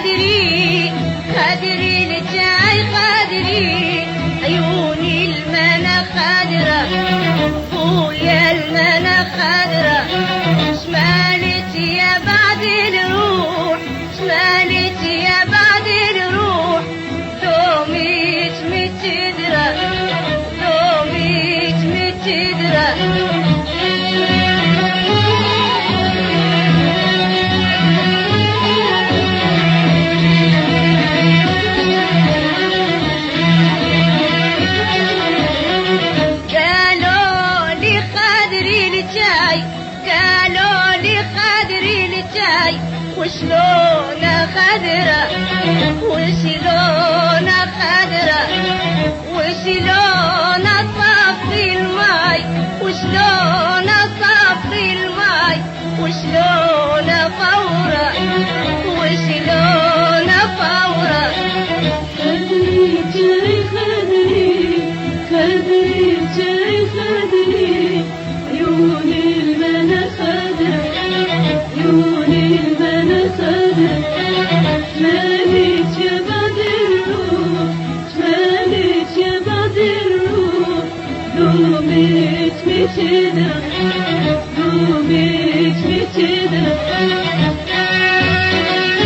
خدري خدري لجاي خدري عيوني المنى خضرة ويا المنى خضرة شمالت يا بعد الروح شمالت يا بعد الروح دوميت متدرة دوميت متدرة قالوا لي خدري لجاي وشلون خضرة وشلون خضرة وشلون صفي الماي وشلون صفي الماي وشلون فورة وشلون فورة خدري جاي خدري خدري جاي خدري عيوني المنى خضرة عيوني المنى خضرة شمالت يا بعد الروح شمالت يا بعد الروح دومت متدرة